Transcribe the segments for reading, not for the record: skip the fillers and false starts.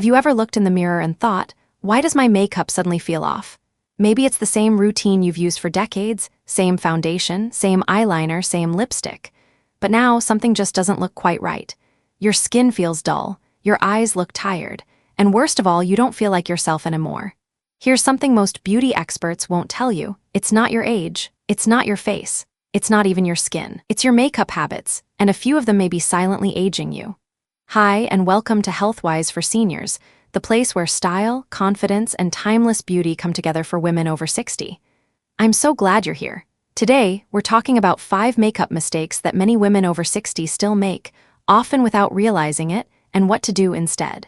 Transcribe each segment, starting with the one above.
Have you ever looked in the mirror and thought, why does my makeup suddenly feel off? Maybe it's the same routine you've used for decades, same foundation, same eyeliner, same lipstick. But now something just doesn't look quite right. Your skin feels dull, your eyes look tired, and worst of all, you don't feel like yourself anymore. Here's something most beauty experts won't tell you. It's not your age, it's not your face, it's not even your skin. It's your makeup habits, and a few of them may be silently aging you. Hi, and welcome to Healthwise for Seniors, the place where style, confidence, and timeless beauty come together for women over 60. I'm so glad you're here. Today, we're talking about 5 makeup mistakes that many women over 60 still make, often without realizing it, and what to do instead.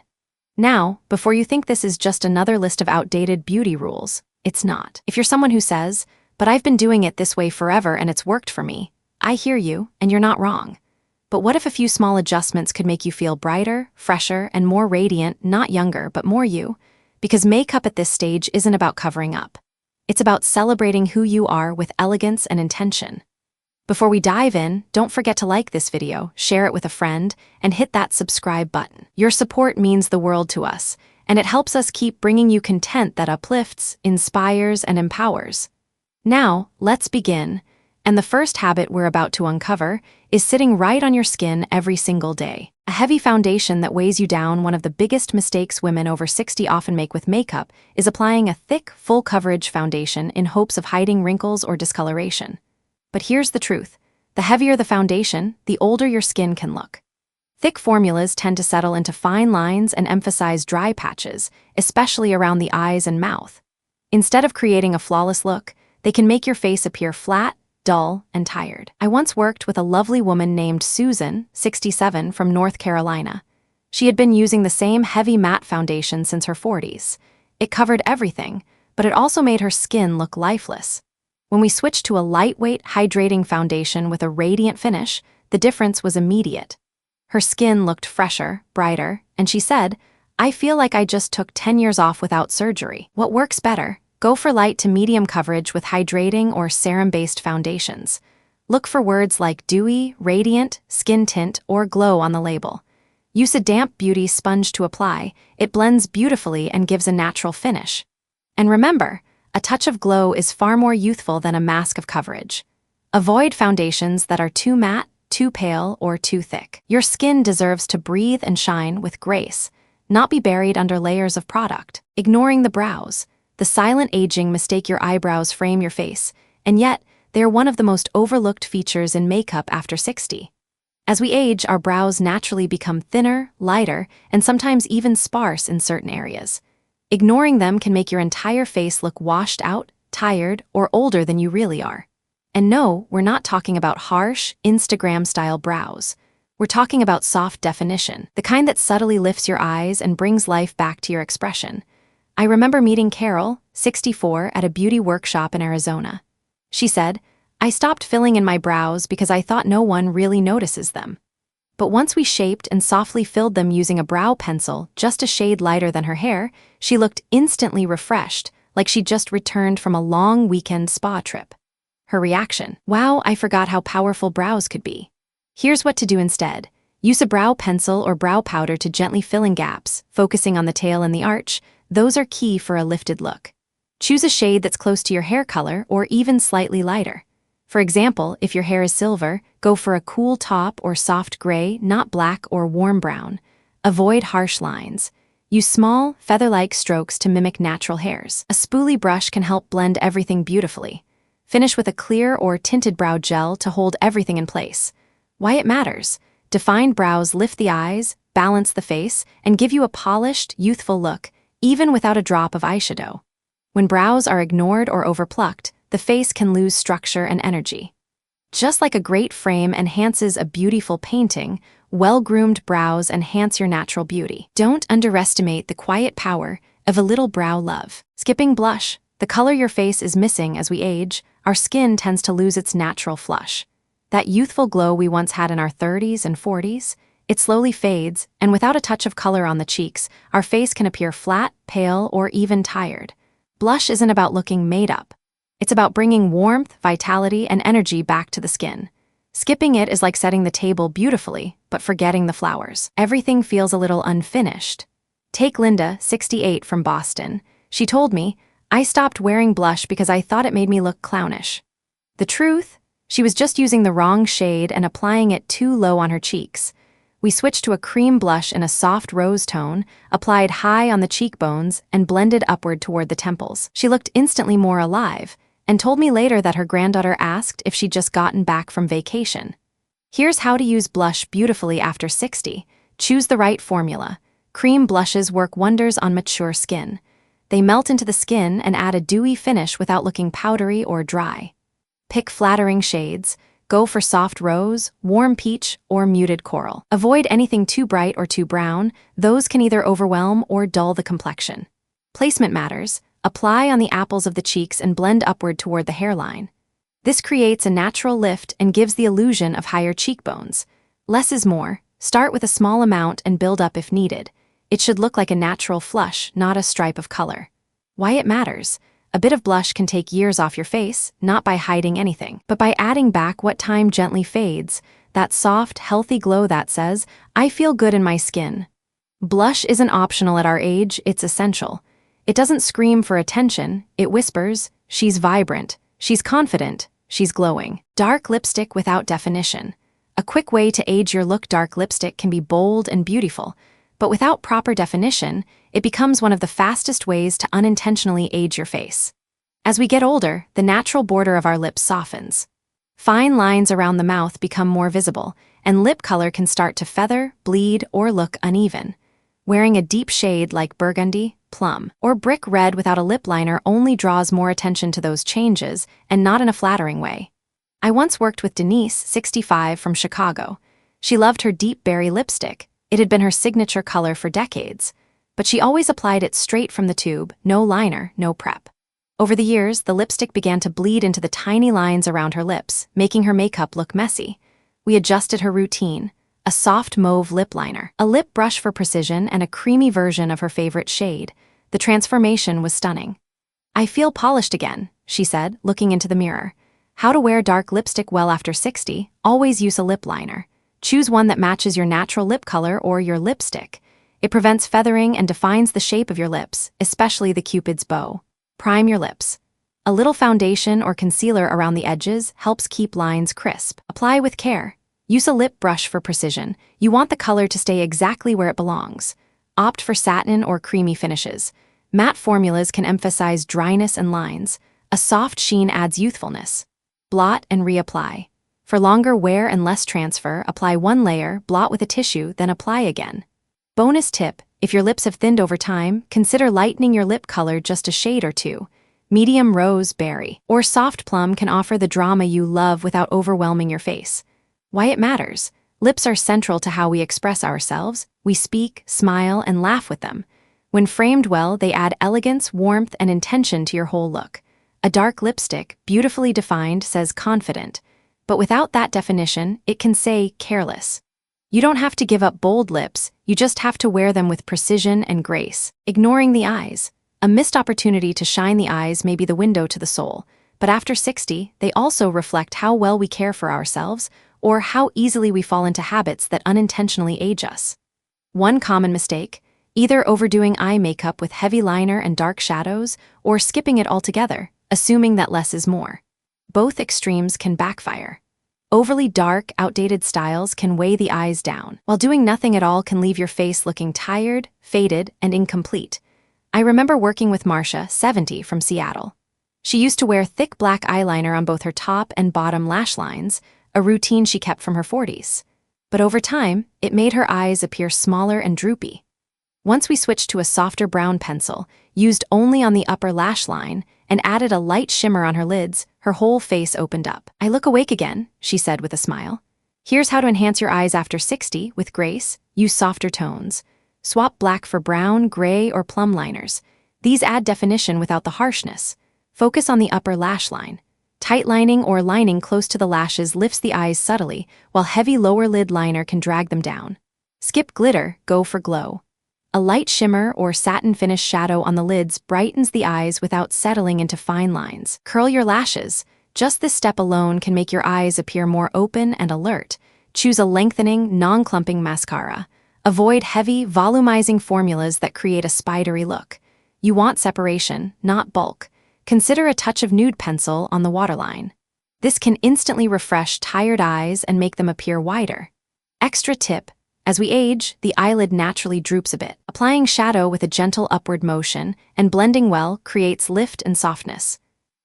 Now, before you think this is just another list of outdated beauty rules, it's not. If you're someone who says, but I've been doing it this way forever and it's worked for me, I hear you, and you're not wrong. But what if a few small adjustments could make you feel brighter, fresher, and more radiant, not younger, but more you? Because makeup at this stage isn't about covering up. It's about celebrating who you are with elegance and intention. Before we dive in, don't forget to like this video, share it with a friend, and hit that subscribe button. Your support means the world to us, and it helps us keep bringing you content that uplifts, inspires, and empowers. Now, let's begin. And the first habit we're about to uncover is sitting right on your skin every single day. A heavy foundation that weighs you down. One of the biggest mistakes women over 60 often make with makeup is applying a thick, full-coverage foundation in hopes of hiding wrinkles or discoloration. But here's the truth. The heavier the foundation, the older your skin can look. Thick formulas tend to settle into fine lines and emphasize dry patches, especially around the eyes and mouth. Instead of creating a flawless look, they can make your face appear flat, dull, and tired. I once worked with a lovely woman named Susan, 67, from North Carolina. She had been using the same heavy matte foundation since her 40s. It covered everything, but it also made her skin look lifeless. When we switched to a lightweight, hydrating foundation with a radiant finish, the difference was immediate. Her skin looked fresher, brighter, and she said, "I feel like I just took 10 years off without surgery." What works better? Go for light to medium coverage with hydrating or serum-based foundations. Look for words like dewy, radiant, skin tint, or glow on the label. Use a damp beauty sponge to apply. It blends beautifully and gives a natural finish. And remember, a touch of glow is far more youthful than a mask of coverage. Avoid foundations that are too matte, too pale, or too thick. Your skin deserves to breathe and shine with grace, not be buried under layers of product. Ignoring the brows. The silent aging mistake. Your eyebrows frame your face, and yet they are one of the most overlooked features in makeup after 60. As we age, our brows naturally become thinner, lighter, and sometimes even sparse in certain areas. Ignoring them can make your entire face look washed out, tired, or older than you really are. And no, we're not talking about harsh, Instagram-style brows. We're talking about soft definition, the kind that subtly lifts your eyes and brings life back to your expression. I remember meeting Carol, 64, at a beauty workshop in Arizona. She said, "I stopped filling in my brows because I thought no one really notices them." But once we shaped and softly filled them using a brow pencil just a shade lighter than her hair, she looked instantly refreshed, like she'd just returned from a long weekend spa trip. Her reaction: "Wow, I forgot how powerful brows could be." Here's what to do instead. Use a brow pencil or brow powder to gently fill in gaps, focusing on the tail and the arch. Those are key for a lifted look. Choose a shade that's close to your hair color or even slightly lighter. For example, if your hair is silver, go for a cool top or soft gray, not black or warm brown. Avoid harsh lines. Use small, feather-like strokes to mimic natural hairs. A spoolie brush can help blend everything beautifully. Finish with a clear or tinted brow gel to hold everything in place. Why it matters: defined brows lift the eyes, balance the face, and give you a polished, youthful look, even without a drop of eyeshadow. When brows are ignored or overplucked, the face can lose structure and energy. Just like a great frame enhances a beautiful painting, well-groomed brows enhance your natural beauty. Don't underestimate the quiet power of a little brow love. Skipping blush. The color your face is missing as we age, our skin tends to lose its natural flush. That youthful glow we once had in our 30s and 40s, it slowly fades, and without a touch of color on the cheeks, our face can appear flat, pale, or even tired. Blush isn't about looking made up. It's about bringing warmth, vitality, and energy back to the skin. Skipping it is like setting the table beautifully, but forgetting the flowers. Everything feels a little unfinished. Take Linda, 68, from Boston. She told me, "I stopped wearing blush because I thought it made me look clownish." The truth? She was just using the wrong shade and applying it too low on her cheeks. We switched to a cream blush in a soft rose tone, applied high on the cheekbones, and blended upward toward the temples. She looked instantly more alive, and told me later that her granddaughter asked if she'd just gotten back from vacation. Here's how to use blush beautifully after 60. Choose the right formula. Cream blushes work wonders on mature skin. They melt into the skin and add a dewy finish without looking powdery or dry. Pick flattering shades. Go for soft rose, warm peach, or muted coral. Avoid anything too bright or too brown. Those can either overwhelm or dull the complexion. Placement matters. Apply on the apples of the cheeks and blend upward toward the hairline. This creates a natural lift and gives the illusion of higher cheekbones. Less is more. Start with a small amount and build up if needed. It should look like a natural flush, not a stripe of color. Why it matters? A bit of blush can take years off your face, not by hiding anything, but by adding back what time gently fades, that soft, healthy glow that says, "I feel good in my skin." Blush isn't optional at our age, it's essential. It doesn't scream for attention, it whispers, "She's vibrant, she's confident, she's glowing." Dark lipstick without definition. A quick way to age your look: dark lipstick can be bold and beautiful, but without proper definition, it becomes one of the fastest ways to unintentionally age your face. As we get older, the natural border of our lips softens. Fine lines around the mouth become more visible, and lip color can start to feather, bleed, or look uneven. Wearing a deep shade like burgundy, plum, or brick red without a lip liner only draws more attention to those changes, and not in a flattering way. I once worked with Denise, 65, from Chicago. She loved her deep berry lipstick. It had been her signature color for decades, but she always applied it straight from the tube, no liner, no prep. Over the years, the lipstick began to bleed into the tiny lines around her lips, making her makeup look messy. We adjusted her routine: a soft mauve lip liner, a lip brush for precision, and a creamy version of her favorite shade. The transformation was stunning. "I feel polished again," she said, looking into the mirror. How to wear dark lipstick well after 60? Always use a lip liner. Choose one that matches your natural lip color or your lipstick. It prevents feathering and defines the shape of your lips, especially the Cupid's bow. Prime your lips. A little foundation or concealer around the edges helps keep lines crisp. Apply with care. Use a lip brush for precision. You want the color to stay exactly where it belongs. Opt for satin or creamy finishes. Matte formulas can emphasize dryness and lines. A soft sheen adds youthfulness. Blot and reapply. For longer wear and less transfer, apply one layer, blot with a tissue, then apply again. Bonus tip: if your lips have thinned over time, consider lightening your lip color just a shade or two. Medium rose berry or soft plum can offer the drama you love without overwhelming your face. Why it matters? Lips are central to how we express ourselves. We speak, smile, and laugh with them. When framed well, they add elegance, warmth, and intention to your whole look. A dark lipstick, beautifully defined, says confident. But without that definition, it can say careless. You don't have to give up bold lips, you just have to wear them with precision and grace. Ignoring the eyes. A missed opportunity to shine the eyes may be the window to the soul, but after 60, they also reflect how well we care for ourselves or how easily we fall into habits that unintentionally age us. One common mistake: either overdoing eye makeup with heavy liner and dark shadows or skipping it altogether, assuming that less is more. Both extremes can backfire. Overly dark, outdated styles can weigh the eyes down, while doing nothing at all can leave your face looking tired, faded, and incomplete. I remember working with Marcia, 70, from Seattle. She used to wear thick black eyeliner on both her top and bottom lash lines, a routine she kept from her 40s. But over time, it made her eyes appear smaller and droopy. Once we switched to a softer brown pencil, used only on the upper lash line, and added a light shimmer on her lids, her whole face opened up. "I look awake again," she said with a smile. Here's how to enhance your eyes after 60 with grace: use softer tones. Swap black for brown, gray, or plum liners. These add definition without the harshness. Focus on the upper lash line. Tight lining or lining close to the lashes lifts the eyes subtly, while heavy lower lid liner can drag them down. Skip glitter, go for glow. A light shimmer or satin finish shadow on the lids brightens the eyes without settling into fine lines. Curl your lashes. Just this step alone can make your eyes appear more open and alert. Choose a lengthening, non-clumping mascara. Avoid heavy, volumizing formulas that create a spidery look. You want separation, not bulk. Consider a touch of nude pencil on the waterline. This can instantly refresh tired eyes and make them appear wider. Extra tip: as we age, the eyelid naturally droops a bit. Applying shadow with a gentle upward motion and blending well creates lift and softness.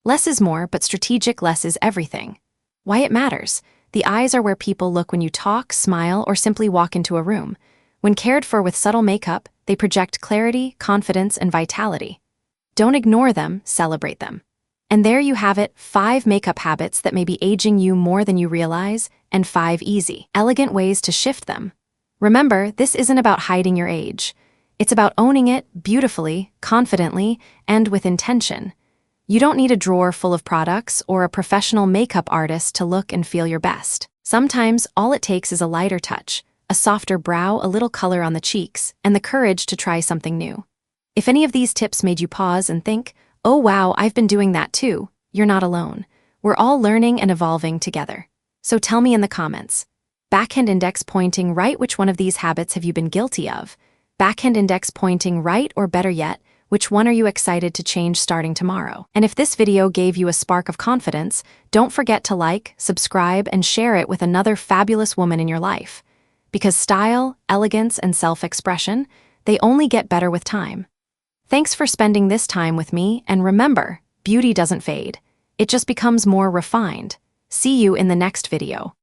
Less is more, but strategic less is everything. Why it matters: the eyes are where people look when you talk, smile, or simply walk into a room. When cared for with subtle makeup, they project clarity, confidence, and vitality. Don't ignore them, celebrate them. And there you have it, 5 makeup habits that may be aging you more than you realize, and 5 easy, elegant ways to shift them. Remember, this isn't about hiding your age. It's about owning it beautifully, confidently, and with intention. You don't need a drawer full of products or a professional makeup artist to look and feel your best. Sometimes all it takes is a lighter touch, a softer brow, a little color on the cheeks, and the courage to try something new. If any of these tips made you pause and think, "Oh wow, I've been doing that too," you're not alone. We're all learning and evolving together. So tell me in the comments. Backhand index pointing right, which one of these habits have you been guilty of? Backhand index pointing right, or better yet, which one are you excited to change starting tomorrow? And if this video gave you a spark of confidence, don't forget to like, subscribe, and share it with another fabulous woman in your life. Because style, elegance, and self-expression, they only get better with time. Thanks for spending this time with me, and remember, beauty doesn't fade. It just becomes more refined. See you in the next video.